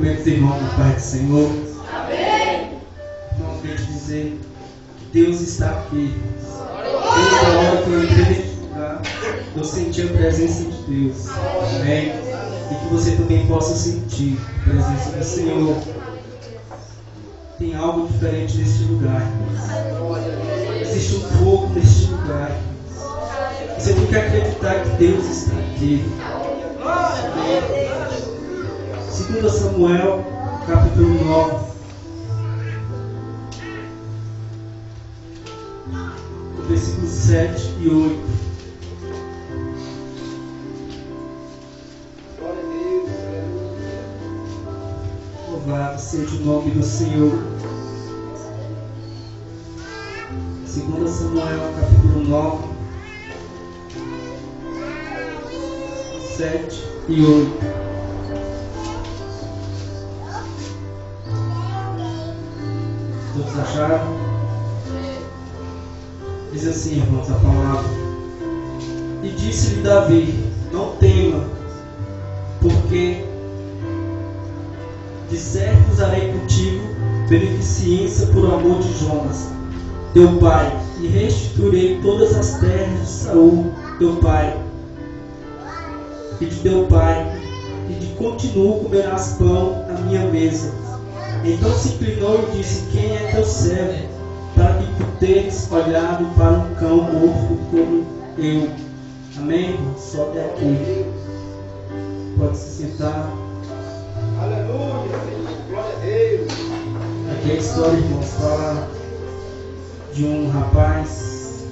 Cumprimento os irmãos na paz do Senhor. Amém. Irmãos, quero te dizer que Deus está aqui. Desde a hora que eu entrei neste lugar, eu senti a presença de Deus. Amém. E que você também possa sentir a presença do Senhor. Tem algo diferente neste lugar, irmãos. Existe um fogo neste lugar, irmãos. Você tem que acreditar que Deus está aqui. Amém. 2 Samuel, capítulo 9. Versículos 7 e 8. Louvado seja o nome do Senhor. 2 Samuel, capítulo 9, 7 e 8. Todos acharam? Diz assim, irmãos, a palavra. E disse-lhe Davi: não tema, porque de certo usarei contigo beneficência por amor de Jonas, teu pai, e restituirei todas as terras de Saul, teu pai, e de teu pai, e de continuo comerás pão à minha mesa. Então se inclinou e disse: quem é teu servo, para que tu teres olhado para um cão morto como eu? Amém, irmão? Só até aqui. Pode se sentar. Aleluia. Glória a Deus. Aqui a história, irmãos, fala de um rapaz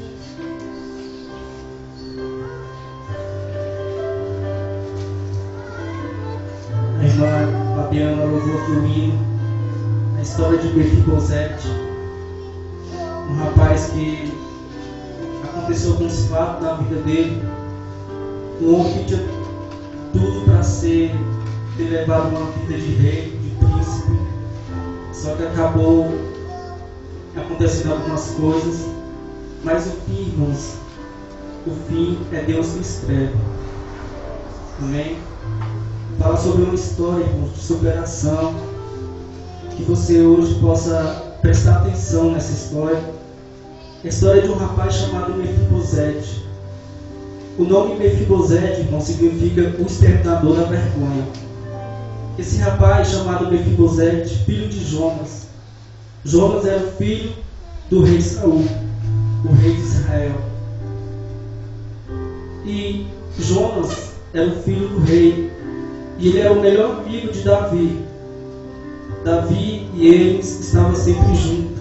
a irmã Fabiana louvou aqui o hino, a história de Mefibosete, um rapaz que aconteceu com esse fato na vida dele, um homem que tinha tudo para ter levado uma vida de rei, de príncipe, só que acabou acontecendo algumas coisas, mas o fim, irmãos, o fim é Deus que escreve. Amém? Fala sobre uma história, irmãos, de superação, que você hoje possa prestar atenção nessa história. A história de um rapaz chamado Mefibosete. O nome Mefibosete, irmão, significa o exterminador da vergonha. Esse rapaz chamado Mefibosete, filho de Jonas. Jonas era o filho do rei Saul, o rei de Israel. E Jonas era o filho do rei. E ele era o melhor amigo de Davi. Davi e eles estavam sempre juntos.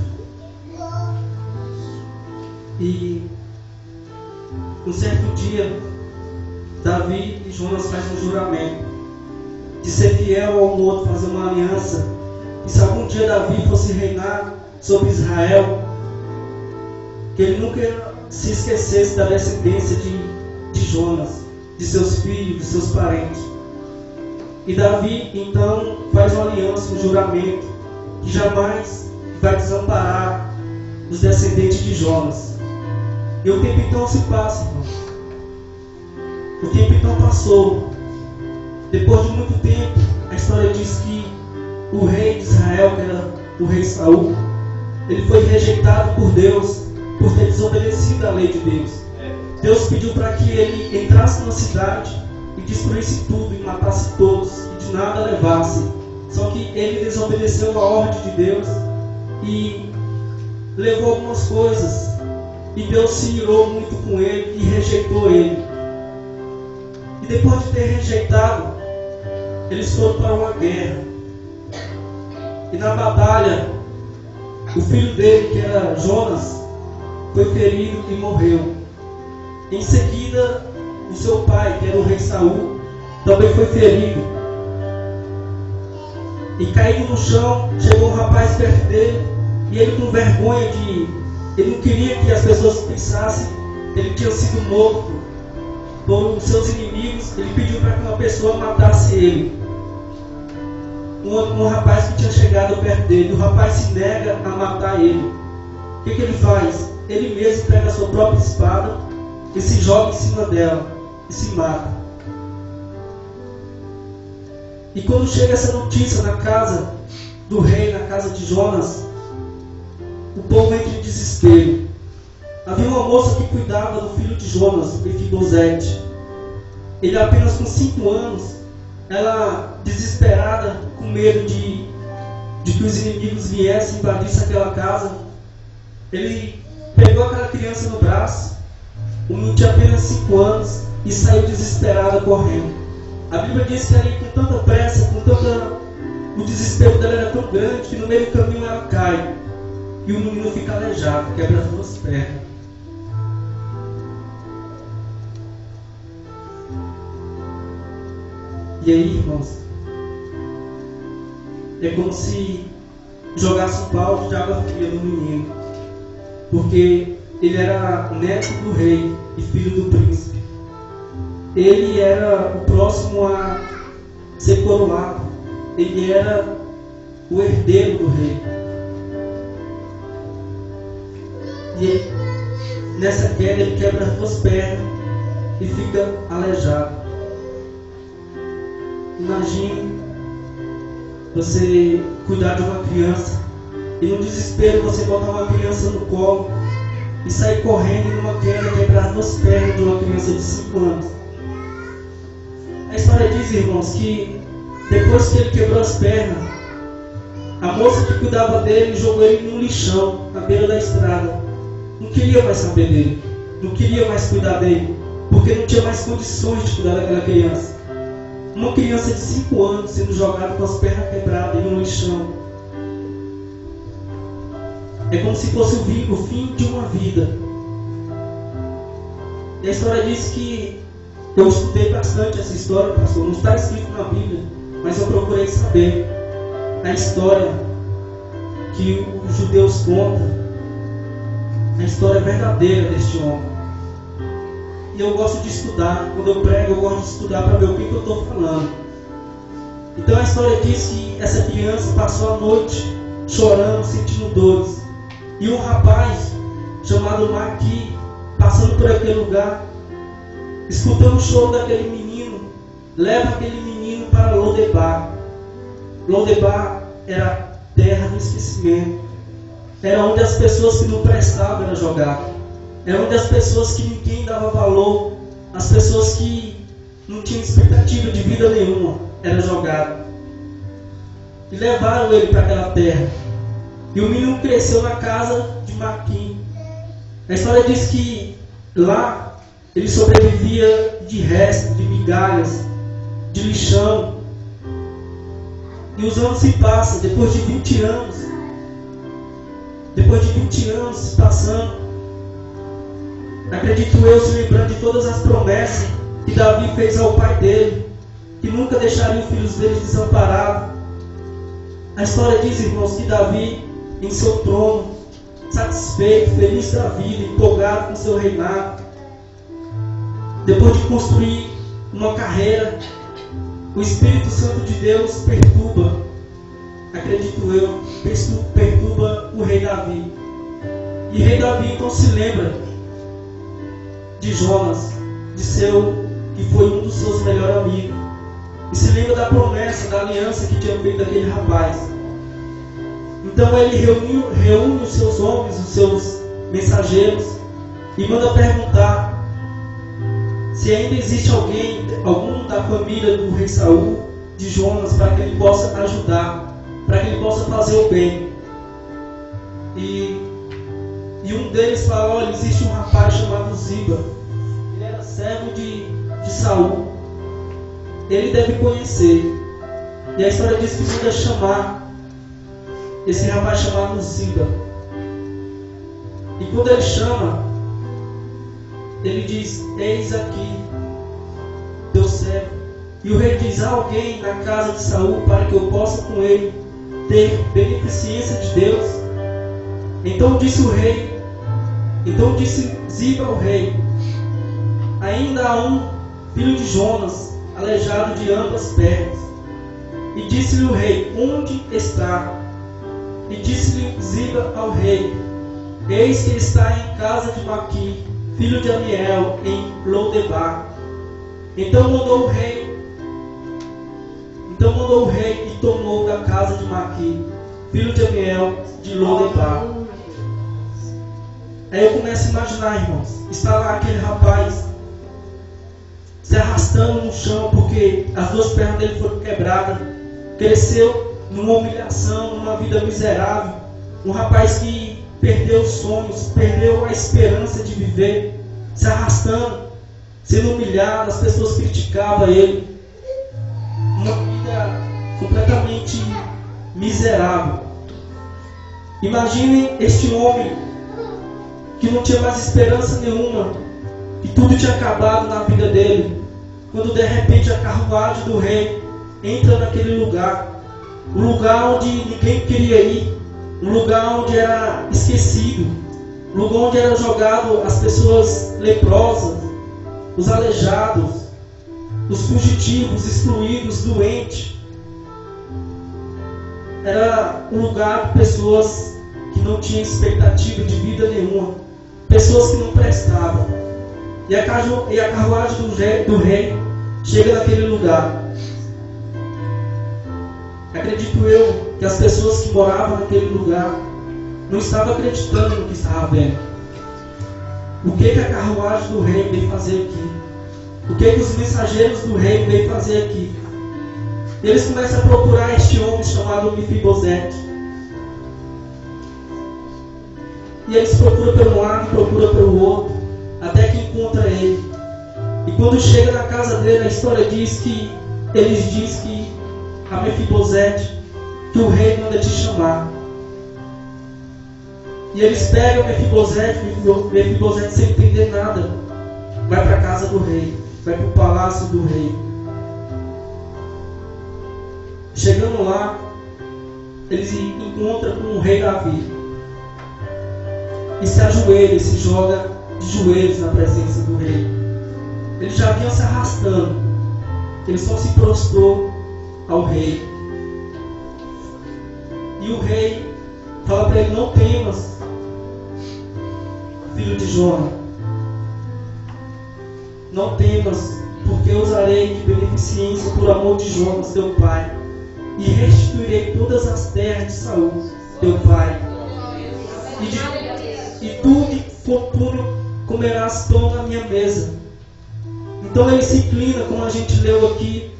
E um certo dia, Davi e Jonas fazem um juramento de ser fiel ao outro, fazer uma aliança. E se algum dia Davi fosse reinar sobre Israel, que ele nunca se esquecesse da descendência de Jonas, de seus filhos, de seus parentes. E Davi então faz uma aliança, um juramento, que jamais vai desamparar os descendentes de Jonas. E o tempo então se passa, irmãos. O tempo então passou. Depois de muito tempo, a história diz que o rei de Israel, que era o rei Saul, ele foi rejeitado por Deus por ter desobedecido à lei de Deus. Deus pediu para que ele entrasse numa cidade e destruísse tudo e matasse todos e de nada levasse. Só que ele desobedeceu a ordem de Deus e levou algumas coisas. E Deus se irou muito com ele e rejeitou ele. E depois de ter rejeitado, eles foram para uma guerra. E na batalha, o filho dele, que era Jonas, foi ferido e morreu. Em seguida, o seu pai, que era o rei Saul, também foi ferido. E caído no chão, chegou um rapaz perto dele, e ele, com vergonha ele não queria que as pessoas pensassem que ele tinha sido morto por seus inimigos. Ele pediu para que uma pessoa matasse ele. Um rapaz que tinha chegado perto dele. O rapaz se nega a matar ele. O que ele faz? Ele mesmo pega a sua própria espada e se joga em cima dela e se mata. E quando chega essa notícia na casa do rei, na casa de Jonas, o povo entra em desespero. Havia uma moça que cuidava do filho de Jonas, Mefibosete. Ele apenas com 5 anos, ela desesperada, com medo de que os inimigos viessem e invadissem aquela casa, ele pegou aquela criança no braço, o menino tinha apenas 5 anos, e saiu desesperada correndo. A Bíblia diz que ela ia com tanta pressa, o desespero dela era tão grande, que no meio do caminho ela cai, e o menino fica aleijado, quebra as 2 pernas. E aí, irmãos, é como se jogasse um balde de água fria no menino, porque ele era neto do rei e filho do príncipe. Ele era o próximo a ser coroado. Ele era o herdeiro do rei. E ele, nessa queda, ele quebra as 2 pernas e fica aleijado. Imagine você cuidar de uma criança e no desespero você botar uma criança no colo e sair correndo numa queda, quebrar 2 pernas de uma criança de 5 anos. A história diz, irmãos, que depois que ele quebrou as pernas, a moça que cuidava dele jogou ele no lixão, na beira da estrada. Não queria mais saber dele, não queria mais cuidar dele, porque não tinha mais condições de cuidar daquela criança. Uma criança de 5 anos sendo jogada com as pernas quebradas no lixão. É como se fosse o fim de uma vida. E a história diz que eu estudei bastante essa história, pastor. Não está escrito na Bíblia, mas eu procurei saber a história que os judeus contam, a história verdadeira deste homem. E eu gosto de estudar. Quando eu prego, eu gosto de estudar para ver o que eu estou falando. Então a história diz que essa criança passou a noite chorando, sentindo dores. E um rapaz chamado Maqui, passando por aquele lugar, escutando o choro daquele menino, leva aquele menino para Lodebar. Lodebar era terra do esquecimento. Era onde as pessoas que não prestavam eram jogadas. Era onde as pessoas que ninguém dava valor, as pessoas que não tinham expectativa de vida nenhuma, eram jogadas. E levaram ele para aquela terra. E o menino cresceu na casa de Maqui. A história diz que lá ele sobrevivia de restos, de migalhas, de lixão. E os anos se passam, depois de 20 anos se passando, acredito eu, se lembrando de todas as promessas que Davi fez ao pai dele, que nunca deixaria os filhos dele desamparados. A história diz, irmãos, que Davi, em seu trono, satisfeito, feliz da vida, empolgado com seu reinado, depois de construir uma carreira, o Espírito Santo de Deus perturba, acredito eu, perturba o rei Davi. E o rei Davi então se lembra de Jonas, que foi um dos seus melhores amigos, e se lembra da promessa, da aliança que tinha feito aquele rapaz. Então ele reúne os seus homens, os seus mensageiros, e manda perguntar se ainda existe algum da família do rei Saul, de Jonas, para que ele possa ajudar, para que ele possa fazer o bem. E um deles fala: olha, existe um rapaz chamado Ziba, ele era servo de Saul, ele deve conhecer. E a história diz que manda chamar esse rapaz chamado Ziba. E quando ele chama, ele diz: eis aqui teu servo. E o rei diz: há alguém na casa de Saul para que eu possa com ele ter beneficência de Deus? Então disse Ziba ao rei: ainda há um filho de Jonas, aleijado de ambas pernas. E disse-lhe o rei: onde está? E disse-lhe Ziba ao rei: eis que está em casa de Maqui, filho de Amiel, em Lodebar. Então mandou o rei Então mandou o rei e tomou da casa de Maqui, filho de Amiel, de Lodebar. Aí eu começo a imaginar, irmãos, está lá aquele rapaz se arrastando no chão porque as duas pernas dele foram quebradas, cresceu numa humilhação, numa vida miserável, um rapaz que perdeu os sonhos, perdeu a esperança de viver, se arrastando, sendo humilhado, as pessoas criticavam ele, uma vida completamente miserável. Imaginem este homem que não tinha mais esperança nenhuma, que tudo tinha acabado na vida dele, quando de repente a carruagem do rei entra naquele lugar, um lugar onde ninguém queria ir, um lugar onde era esquecido, um lugar onde era jogado as pessoas leprosas, os aleijados, os fugitivos, excluídos, doentes. Era um lugar de pessoas que não tinham expectativa de vida nenhuma, pessoas que não prestavam. E a carruagem do rei chega naquele lugar. Acredito eu que as pessoas que moravam naquele lugar não estavam acreditando no que estava vendo. O que a carruagem do rei veio fazer aqui? O que os mensageiros do rei veio fazer aqui? Eles começam a procurar este homem chamado Mefibosete. E eles procuram pelo lado, procuram pelo outro, até que encontra ele. E quando chega na casa dele, a história diz que eles dizem que a Mefibosete, que o rei manda te chamar. E eles pegam Mefibosete sem entender nada, vai para a casa do rei, vai para o palácio do rei. Chegando lá, eles encontram com o rei Davi e se ajoelha, e se joga de joelhos na presença do rei. Eles já vinham se arrastando, ele só se prostrou ao rei. E o rei fala para ele: não temas, filho de Jona, não temas, porque eu usarei de beneficência por amor de Jonas, teu pai, e restituirei todas as terras de Saul, teu pai, e tu de fortuna comerás pão na minha mesa. Então ele se inclina, como a gente leu aqui,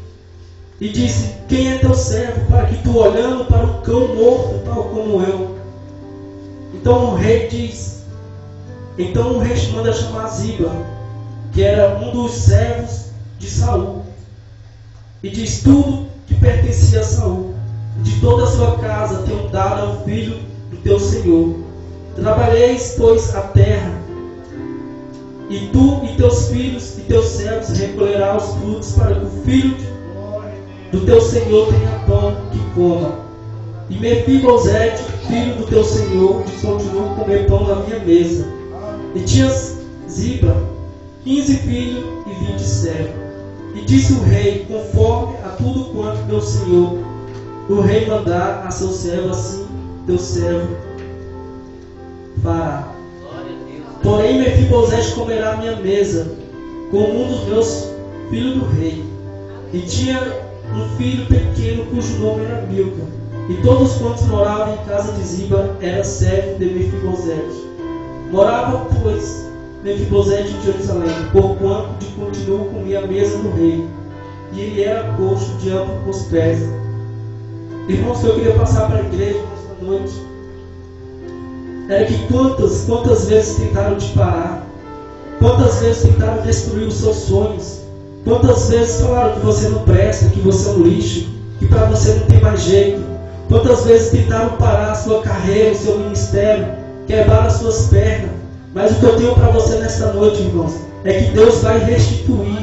e disse: quem é teu servo para que tu, olhando para um cão morto, tal como eu? Então o rei diz, então o rei manda chamar Ziba, que era um dos servos de Saul, e diz: tudo que pertencia a Saul, de toda a sua casa, tenho dado ao filho do teu senhor. Trabalheis, pois, a terra, e tu e teus filhos e teus servos recolherás os frutos, para que o filho do teu senhor tenha pão que coma. E Mefibosete, filho do teu senhor, continuou a comer pão na minha mesa. E tinha Ziba 15 filhos e 20 servos. E disse o rei: conforme a tudo quanto meu senhor, o rei mandar a seu servo, assim teu servo fará. Porém Mefibosete comerá a minha mesa com um dos meus filhos do rei. E tinha um filho pequeno cujo nome era Milca. E todos quantos moravam em casa de Ziba era servo de Mefibosete. Morava, pois, Mefibosete em Jerusalém, porquanto de continuo comia a mesa do rei, e ele era coxo de ambos os pés. Irmãos, que eu queria passar para a igreja nesta noite era que quantas vezes tentaram te parar, quantas vezes tentaram destruir os seus sonhos, quantas vezes falaram que você não presta, que você é um lixo, que para você não tem mais jeito, quantas vezes tentaram parar a sua carreira, o seu ministério, quebrar as suas pernas. Mas o que eu tenho para você nesta noite, irmãos, é que Deus vai restituir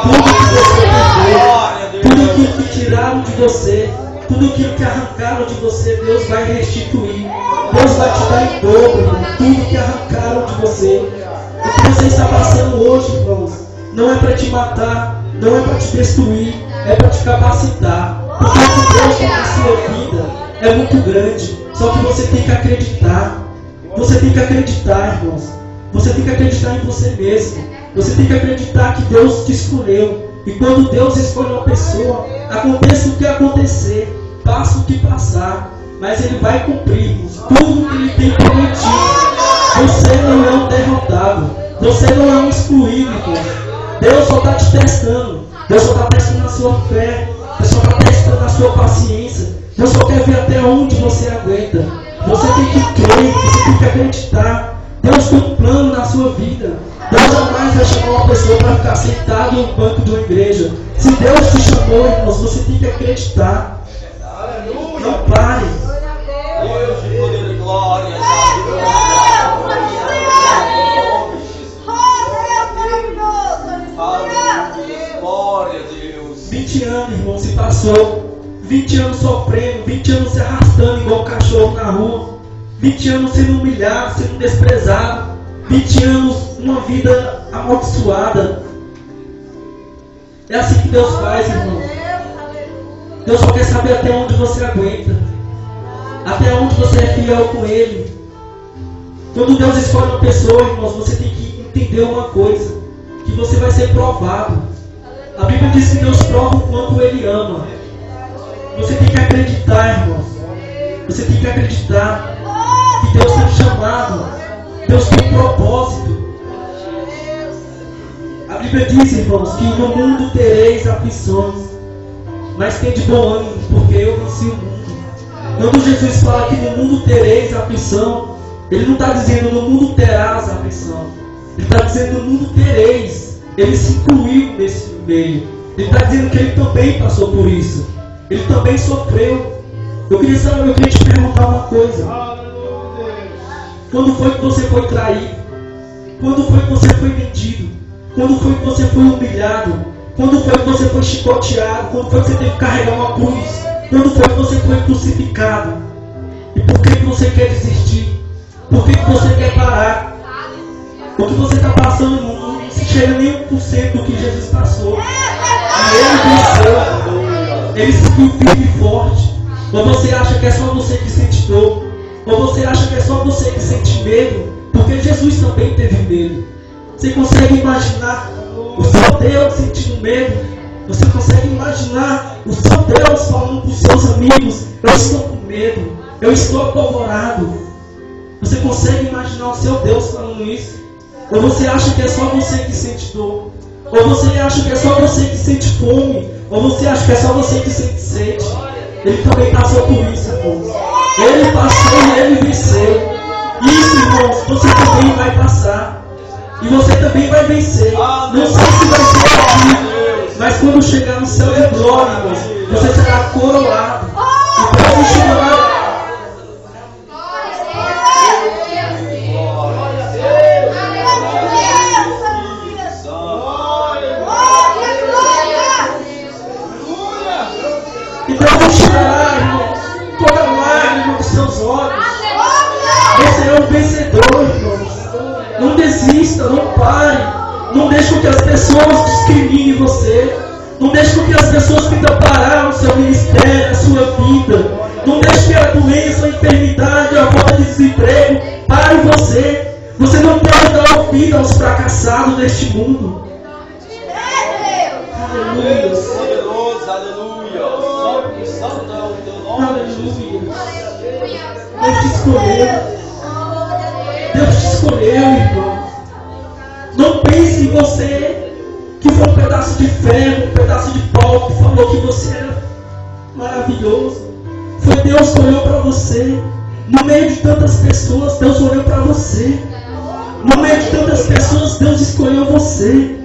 tudo que você perdeu, tudo aquilo que tiraram de você, tudo aquilo que arrancaram de você. Deus vai restituir. Deus vai te dar em dobro, irmão, tudo que arrancaram de você. O que você está passando hoje, irmãos, não é para te matar, não é para te destruir, é para te capacitar. Porque o que Deus tem na sua vida é muito grande. Só que você tem que acreditar. Você tem que acreditar, irmãos. Você tem que acreditar em você mesmo. Você tem que acreditar que Deus te escolheu, E quando Deus escolhe uma pessoa, aconteça o que acontecer, passa o que passar, mas Ele vai cumprir tudo o que Ele tem prometido. Você não é um derrotado, você não é um excluído, irmão. Deus só está te testando, Deus só está testando a sua fé, Deus só está testando a sua paciência, Deus só quer ver até onde você aguenta. Você tem que crer, você tem que acreditar. Deus tem um plano na sua vida. Deus jamais vai chamar uma pessoa para ficar sentado no banco de uma igreja. Se Deus te chamou, irmãos, você tem que acreditar. Não pare. Deus de poder e glória. Glória a Deus. 20 anos, irmão, se passou. 20 anos sofrendo, 20 anos se arrastando igual cachorro na rua. 20 anos sendo humilhado, sendo desprezado. 20 anos, uma vida amaldiçoada. É assim que Deus faz, irmão. Deus só quer saber até onde você aguenta. Até onde você é fiel com Ele. Quando Deus escolhe uma pessoa, irmãos, você tem que entender uma coisa. Que você vai ser provado. A Bíblia diz que Deus prova o quanto Ele ama. Você tem que acreditar, irmãos. Você tem que acreditar que Deus tem um chamado. Deus tem um propósito. A Bíblia diz, irmãos, que no mundo tereis aflições, mas tem de bom ânimo, porque eu venci o mundo. Quando Jesus fala que no mundo tereis aflição, Ele não está dizendo no mundo terás aflição. Ele está dizendo no mundo tereis. Ele se incluiu nesse meio. Ele está dizendo que Ele também passou por isso. Ele também sofreu. Eu queria te perguntar uma coisa. Quando foi que você foi traído? Quando foi que você foi vendido? Quando foi que você foi humilhado? Quando foi que você foi chicoteado? Quando foi que você teve que carregar uma cruz? Quando foi que você foi crucificado? E por que você quer desistir? Por que você quer parar? O que você está passando não chega nem 1% do que Jesus passou. E Ele venceu. Ele seguiu firme e forte. Ou você acha que é só você que sente dor? Ou você acha que é só você que sente medo? Porque Jesus também teve medo. Você consegue imaginar o seu Deus sentindo medo? Você consegue imaginar o seu Deus falando para os seus amigos: eu estou com medo, eu estou apavorado? Você consegue imaginar o seu Deus falando isso? Ou você acha que é só você que sente dor? Ou você acha que é só você que sente fome? Ou você acha que é só você que sente sede? Ele também passou por isso, irmãos. Ele passou e Ele venceu. Isso, irmãos, você também vai passar. E você também vai vencer. Não sei se vai ser aqui, mas quando chegar no céu de glória, irmãos, você será coroado. E para continuar. E para continuar, irmãos, toda lágrima dos seus olhos. Você é um vencedor, irmãos. Não desista, não pare. Não deixe com que as pessoas discriminem você. Não deixe com que as pessoas tentam parar o seu ministério, a sua vida. Não deixe que a doença, a enfermidade, a falta de desemprego pare você. Você não pode dar ouvido aos fracassados deste mundo. Aleluia. Aleluia. Deus te escolheu. Deus te escolheu, irmão. Não pense em você que foi um pedaço de ferro, um pedaço de pau que falou que você era maravilhoso. Foi Deus que olhou para você. No meio de tantas pessoas, Deus olhou para você. No meio de tantas pessoas, Deus escolheu você.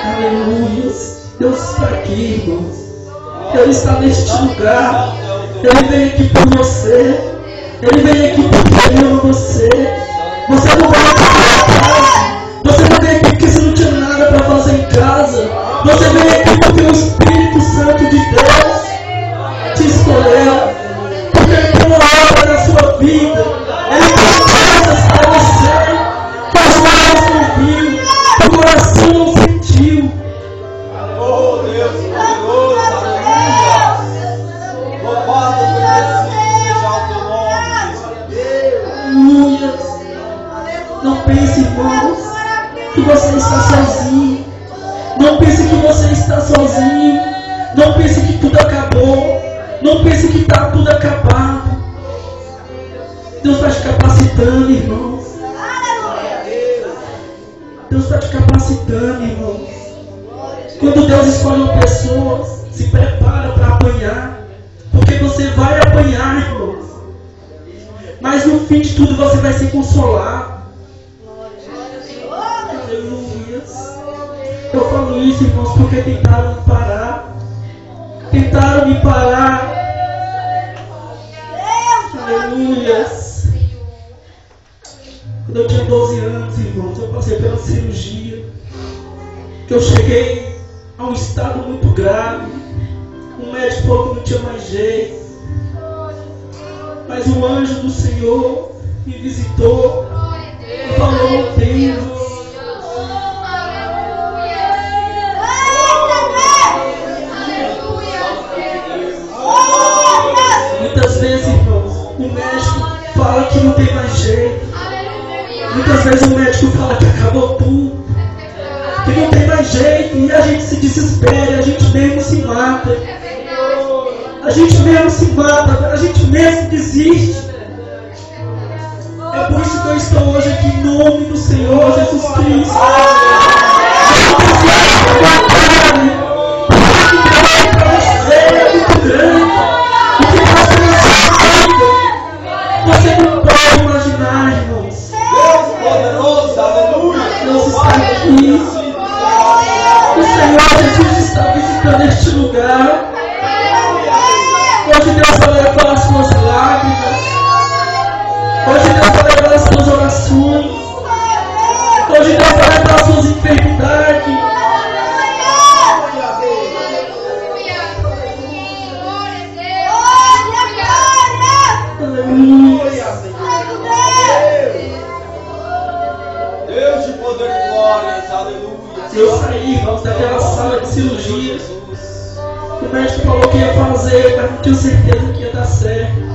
Aleluia. Deus está aqui, irmãos. Ele está neste lugar. Ele veio aqui por você. Ele veio aqui porque Ele ama você. Você não veio aqui para casa. Você não veio aqui porque você não tinha nada para fazer em casa. Você veio aqui porque o Espírito Santo de Deus te escolheu. Porque Ele tem uma obra na sua vida. Ele tem coisas para você que os olhos não viu, que o coração não sentiu. Oh Deus, poderoso, aleluia. Louvado seja o teu nome, Aleluia. Não pense, irmãos, que você está sozinho. está sozinho. Não pense que tudo acabou. Não pense que está tudo acabado. Deus está te capacitando, irmãos. Deus está te capacitando, irmãos. Quando Deus escolhe uma pessoa, se prepara para apanhar. Porque você vai apanhar, irmãos. Mas no fim de tudo você vai se consolar. Aleluia. Eu falo isso, irmãos, porque tentaram me parar. Tentaram me parar. Aleluia. Quando eu tinha 12 anos, irmãos, eu passei pela cirurgia. Que eu cheguei a um estado muito grave. O médico falou que não tinha mais jeito. Mas o anjo do Senhor me visitou e falou: Deus. Muitas vezes, irmãos, o médico fala que não tem mais jeito. Muitas vezes o médico fala que acabou tudo, que não tem mais jeito, e a gente se desespera, a gente mesmo se mata. A gente mesmo se mata, a gente mesmo desiste. É por isso que eu estou hoje aqui em nome do Senhor Jesus Cristo. Você não pode imaginar, irmãos. Deus poderoso, aleluia. Deus está aqui. O Senhor Jesus está visitando este lugar. Hoje Deus vai levar as suas lágrimas. Hoje Deus vai levar as suas orações. Hoje Deus vai levar as suas enfermidades. Aleluia. Deus de poder e glórias, aleluia. Eu saí, irmãos, daquela sala de cirurgia. O médico falou que ia fazer, mas não tinha certeza que ia dar certo.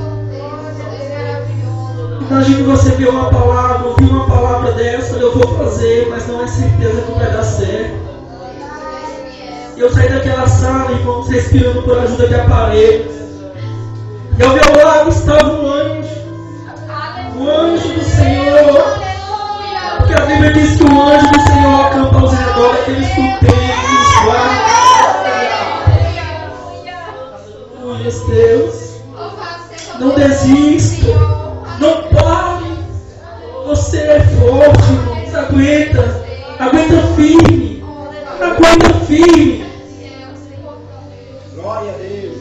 Imagine você ver uma palavra, ouvir uma palavra dessa, eu vou fazer, mas não é certeza que vai dar certo. E eu saí daquela sala, irmãos, respirando por ajuda de aparelhos. E ao meu lado estava um anjo. O anjo do Senhor. Porque a Bíblia diz que o anjo do Senhor acampa aos redores daqueles que o temem e os guarda. Deus, não desista, não pare. Você é forte, irmãos. Aguenta firme, aguenta firme. Glória a Deus.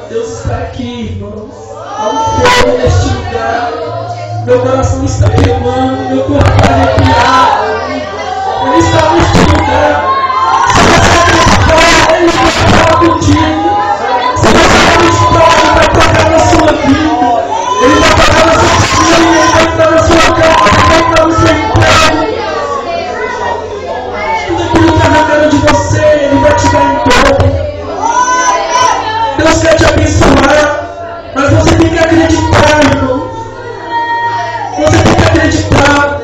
Deus está aqui, irmãos. Há um fogo neste lugar. Meu coração está queimando, meu corpo está arrepiado. Ele está neste lugar. Ele está contigo. Se você acreditar, Ele vai tocar na sua vida. Ele vai tocar na sua família. Ele vai entrar na sua casa. Ele vai entrar no seu emprego. Tudo aquilo que está arrancando de você, Ele vai te dar em dobro. Deus quer te abençoar, mas você tem que acreditar, irmão. Você tem que acreditar.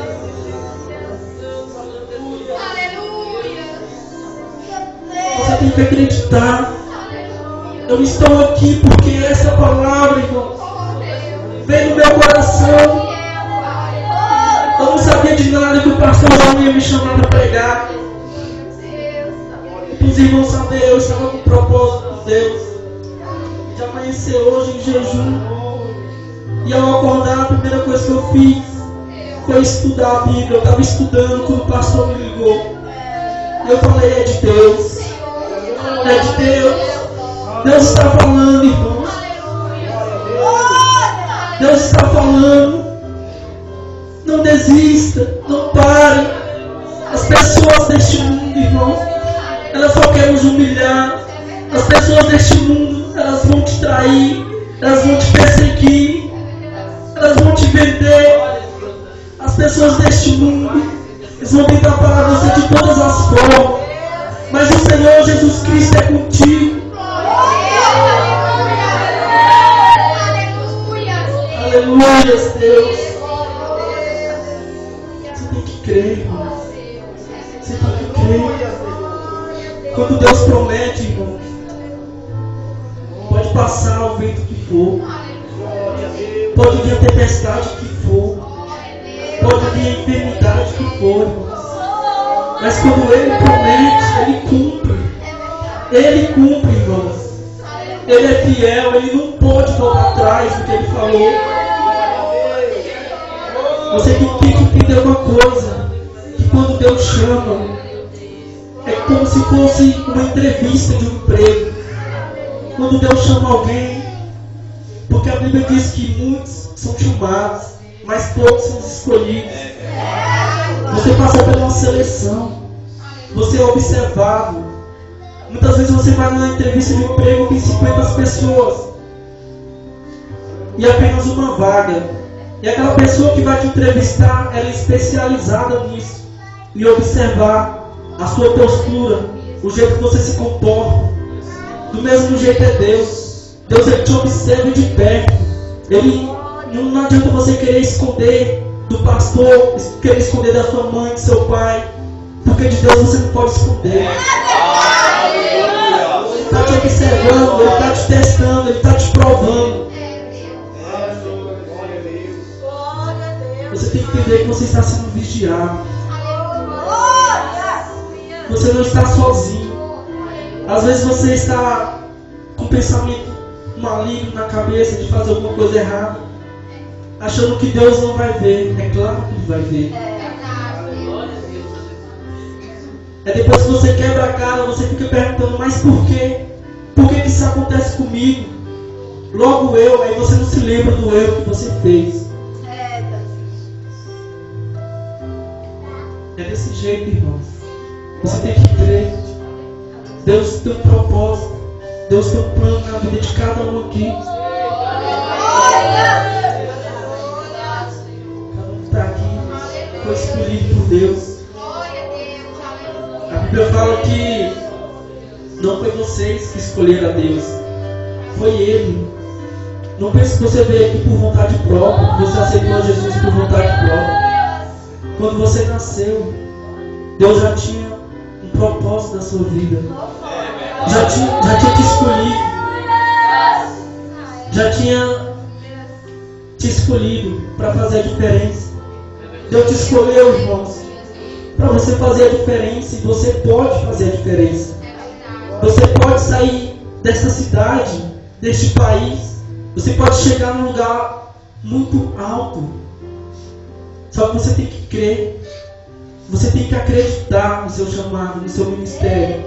Você tem que acreditar. Eu estou aqui porque essa palavra, irmão, veio no meu coração. Eu não sabia de nada que o pastor João ia me chamar para pregar. Os irmãos sabiam, eu estava com o propósito de Deus de amanhecer hoje em jejum. E ao acordar, a primeira coisa que eu fiz foi estudar a Bíblia. Eu estava estudando quando o pastor me ligou. E eu falei: é de Deus. É de Deus. Deus está falando, irmãos. Deus está falando. Não desista, não pare. As pessoas deste mundo, irmãos, elas só querem nos humilhar. As pessoas deste mundo, elas vão te trair, elas vão te perseguir, elas vão te vender. As pessoas deste mundo, eles vão tentar parar você de todas as formas, mas o Senhor Jesus Cristo é contigo. Aleluia, Deus. Se tem que crer, irmão. Você tem que crer. Quando Deus promete, irmão, pode passar o vento que for, pode vir a tempestade que for, pode vir a enfermidade que for, irmão. Mas quando Ele promete, Ele cumpre. Ele cumpre, irmãos. Ele é fiel, Ele não pode voltar atrás do que Ele falou. Você tem que entender uma coisa, que quando Deus chama, é como se fosse uma entrevista de um emprego. Quando Deus chama alguém, porque a Bíblia diz que muitos são chamados, mas poucos são escolhidos. Você passa por uma seleção, você é observado. Muitas vezes você vai numa entrevista de emprego com 50 pessoas e apenas uma vaga. E aquela pessoa que vai te entrevistar, ela é especializada nisso, em observar a sua postura, o jeito que você se comporta. Do mesmo jeito é Deus. Deus, Ele te observa de perto. Ele não adianta você querer esconder do pastor, querer esconder da sua mãe, do seu pai, porque de Deus você não pode esconder. Ele está te observando, Ele está te testando, Ele está te provando. Você tem que entender que você está sendo vigiado. Você não está sozinho. Às vezes você está com pensamento maligno na cabeça de fazer alguma coisa errada, achando que Deus não vai ver. É claro que Ele vai ver. É depois que você quebra a cara, você fica perguntando, mas por quê? Por que isso acontece comigo? Logo eu, aí você não se lembra do erro que você fez. É desse jeito, irmãos. Você tem que crer. Deus tem um propósito. Deus tem um plano na vida de cada um aqui. Cada um que está aqui foi escolhido por Deus. A Bíblia fala que não foi vocês que escolheram a Deus, foi Ele. Não pense que você veio aqui por vontade própria, que você aceitou Jesus por vontade própria. Quando você nasceu, Deus já tinha um propósito na sua vida. Já tinha te escolhido. Já tinha te escolhido para fazer a diferença. Deus te escolheu, irmãos, para você fazer a diferença. E você pode fazer a diferença. Você pode sair dessa cidade, deste país. Você pode chegar num lugar muito alto. Só que você tem que crer. Você tem que acreditar no seu chamado, no seu ministério.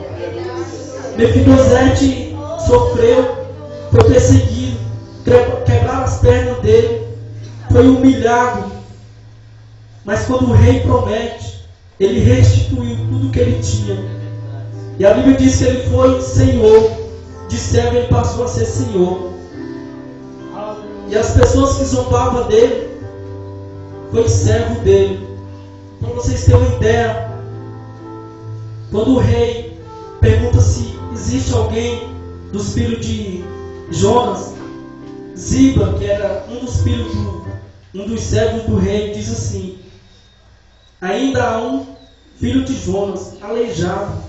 Mefibosete sofreu, foi perseguido, quebraram as pernas dele, foi humilhado. Mas quando o rei promete, ele restituiu tudo que ele tinha. E a Bíblia diz que ele foi Senhor, de servo ele passou a ser Senhor. E as pessoas que zombavam dele, foi servo dele. Para vocês terem uma ideia, quando o rei pergunta se existe alguém dos filhos de Jonas, Ziba, que era um dos servos do rei, diz assim: ainda há um filho de Jonas, aleijado.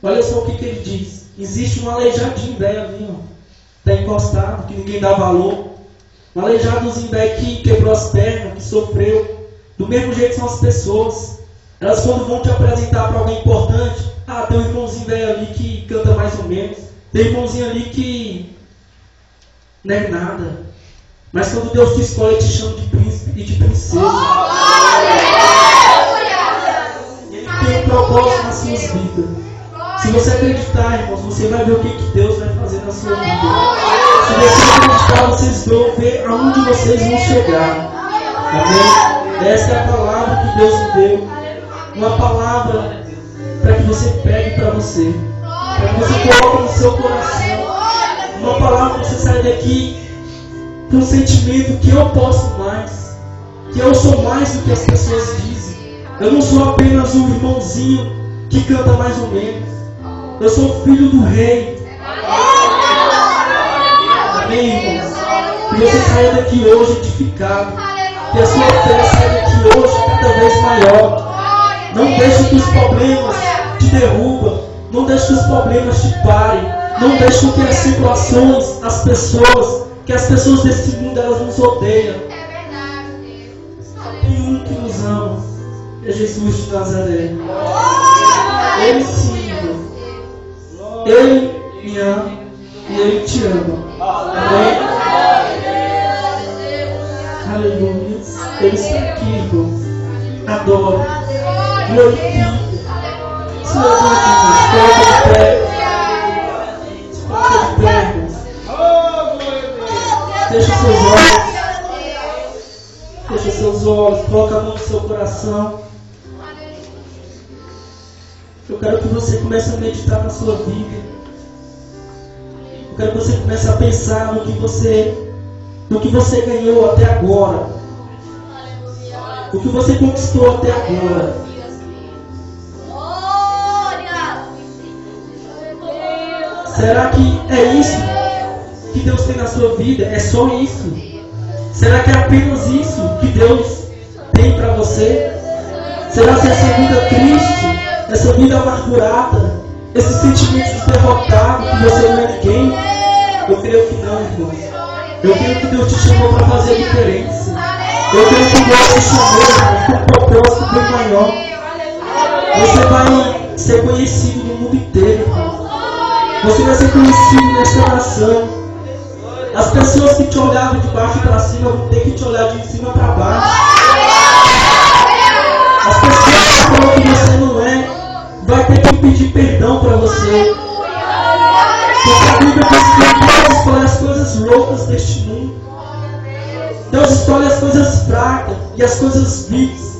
Olha só o que ele diz: existe um aleijadinho velho ali, está encostado, que ninguém dá valor. Um aleijadozinho velho que quebrou as pernas, que sofreu. Do mesmo jeito são as pessoas. Elas, quando vão te apresentar para alguém importante, tem um irmãozinho velho ali que canta mais ou menos, tem um irmãozinho ali que não é nada. Mas quando Deus te escolhe, Ele te chama de príncipe e de princesa. Ele tem um propósito nas suas vidas. Se você acreditar, irmãos, você vai ver o que Deus vai fazer na sua vida. Se você acreditar, vocês vão ver aonde vocês vão chegar. Amém? Essa é a palavra que Deus me deu. Uma palavra para que você pegue para você. Para que você coloque no seu coração. Uma palavra para você sair daqui com o sentimento que eu posso mais. Que eu sou mais do que as pessoas dizem. Eu não sou apenas um irmãozinho que canta mais ou menos. Eu sou filho do rei. Amém, irmãos? Que você saia daqui hoje edificado. Que a sua fé saia daqui hoje cada vez maior. Não deixe que os problemas te derrubam. Não deixe que os problemas te parem. Não deixe que as situações, as pessoas desse mundo, elas nos odeiam. Tem um que nos ama. É Jesus de Nazaré. Ele se ama. Ele me ama. E Ele te ama. Amém? Aleluia. Ele está aqui, irmãos. Adora. Glorifica. Se levante, irmãos. Coloca de pé. Se coloca de pé, irmãos. Feche seus olhos. Feche seus olhos. Coloca a mão no seu coração. Eu quero que você comece a meditar na sua vida. Eu quero que você comece a pensar no que você ganhou até agora. O que você conquistou até agora. Será que é isso que Deus tem na sua vida? É só isso? Será que é apenas isso que Deus tem para você? Será que essa vida triste, essa vida amargurada, esse sentimento de derrotado, que você não é ninguém? Eu creio que não, irmãos. Eu creio que Deus te chamou para fazer a diferença. Eu creio que Deus te chamou, irmão, com um propósito bem maior. Você vai ser conhecido no mundo inteiro, irmão. Você vai ser conhecido nesta nação. As pessoas que te olhavam de baixo para cima vão ter que te olhar de cima para baixo. As pessoas que falam que você não é, vai ter que pedir perdão para você. Porque a Bíblia diz que Deus escolhe as coisas loucas deste mundo. Deus escolhe as coisas fracas e as coisas vis.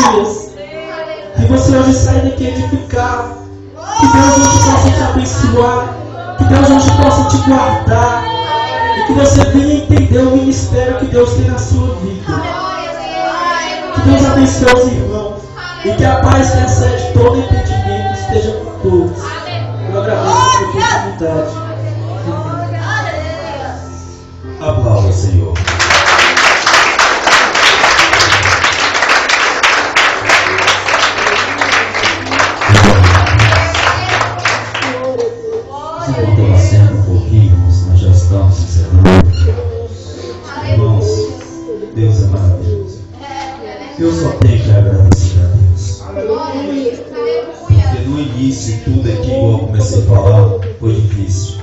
Aleluia. Que você hoje saia daqui edificado. Que Deus hoje possa te abençoar. Que Deus hoje possa te guardar. E que você venha entender o ministério que Deus tem na sua vida. Que Deus abençoe os irmãos. E que a paz que excede todo entendimento esteja com todos. Eu agradeço a oportunidade. Aplauda, Senhor. Enquanto eu acendo um pouquinho, nós já estamos encerrando. Irmãos, Deus é maravilhoso. Eu só tenho que agradecer a Deus. Porque no início, tudo aqui, igual eu comecei a falar, foi difícil.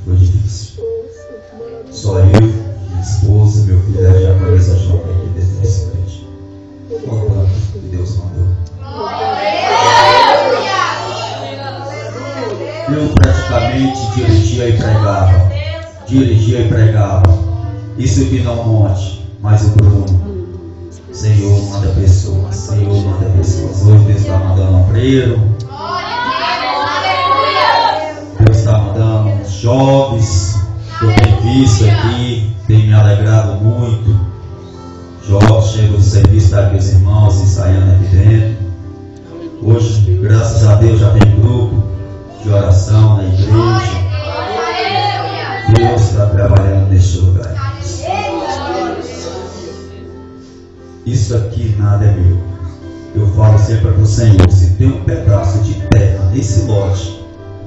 Foi difícil. Só eu, minha esposa, meu filho, já conhece a jovem aqui dentro desse prédio. Contando que Deus mandou. Eu praticamente dirigia e pregava. Isso aqui não monte, mas o Bruno. Senhor manda pessoas, Senhor manda pessoas. Hoje Deus está mandando um freiro. Deus está mandando uns jovens que eu tenho visto aqui, tem me alegrado muito. Jovens chegam do serviço, está aqui os irmãos ensaiando aqui dentro. Hoje, graças a Deus, já tem grupo de oração na igreja. Deus está trabalhando neste lugar. Isso aqui nada é meu. Eu falo sempre para o Senhor, se tem um pedaço de terra nesse lote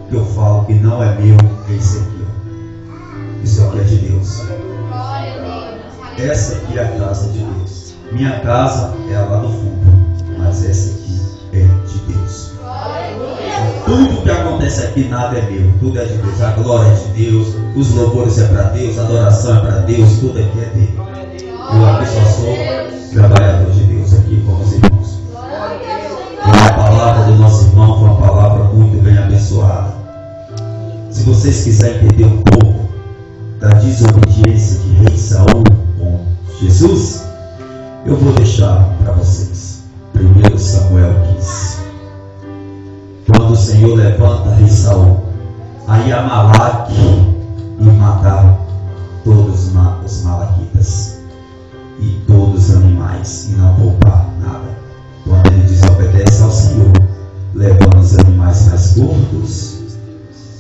que eu falo que não é meu, é esse aqui, ó. Isso aqui é de Deus. Essa aqui é a casa de Deus. Minha casa é lá no fundo, mas essa aqui é de Deus. Tudo que acontece aqui nada é meu, tudo é de Deus. A glória é de Deus, os louvores é para Deus, a adoração é para Deus, tudo aqui é dele. Eu aqui só sou trabalhador de Deus aqui com os irmãos. E a palavra do nosso irmão foi uma palavra muito bem abençoada. Se vocês quiserem entender um pouco da desobediência de rei Saul com Jesus, eu vou deixar para vocês 1 Samuel 15. Quando o Senhor levanta rei Saul, aí Amaleque e matar todos os malaquitas e todos os animais e não poupar nada. Quando ele desobedece ao Senhor, levando os animais mais gordos,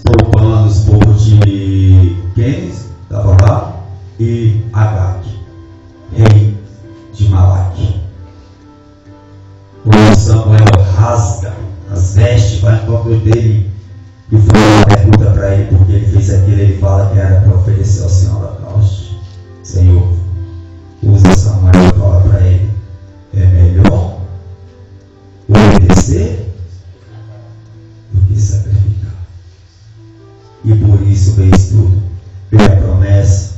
poupando os povos de quem estava lá, Agag, rei de Malaque. O Samuel rasga as vestes, vai no corpo dele e fala, pergunta para ele porque ele fez aquilo. Ele fala que era para oferecer ao Senhor holocausto. Senhor, usa Samuel e fala para ele: é melhor obedecer do que sacrificar. E por isso veio tudo. Veio a promessa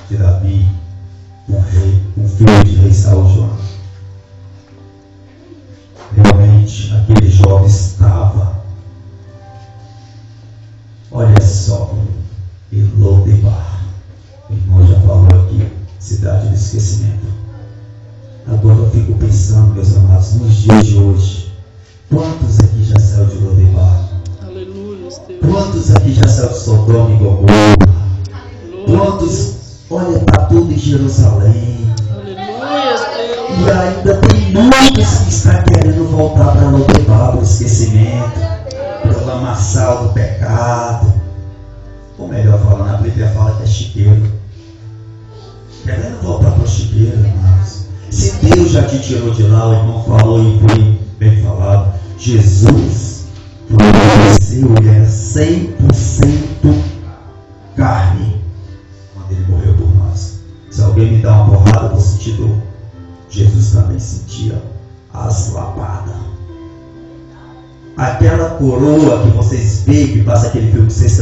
de Davi, um filho de rei Saul João. Realmente aquele jovem estava, olha só, em Lodebar. O irmão já falou aqui, cidade do esquecimento. Agora eu fico pensando, meus amados, nos dias de hoje, quantos aqui já saiu de Lodebar? Aleluia, Quantos aqui já saiu de Sodoma e Gomorra? Quantos olha para tudo em Jerusalém? E ainda tem muitos que estão querendo voltar para Lodebar, para o esquecimento, para o lamaçal do pecado. Ou melhor falando, a Bíblia fala que é chiqueiro. Querendo voltar para o chiqueiro, irmãos. Se Deus já te tirou de lá, o irmão falou e foi bem falado. Jesus floresceu, ele era 100% carne quando ele morreu por nós. Se alguém me dá uma porrada, eu vou sentir dor. Jesus também sentia as lapadas. Aquela coroa que vocês veem, que passa aquele filme que vocês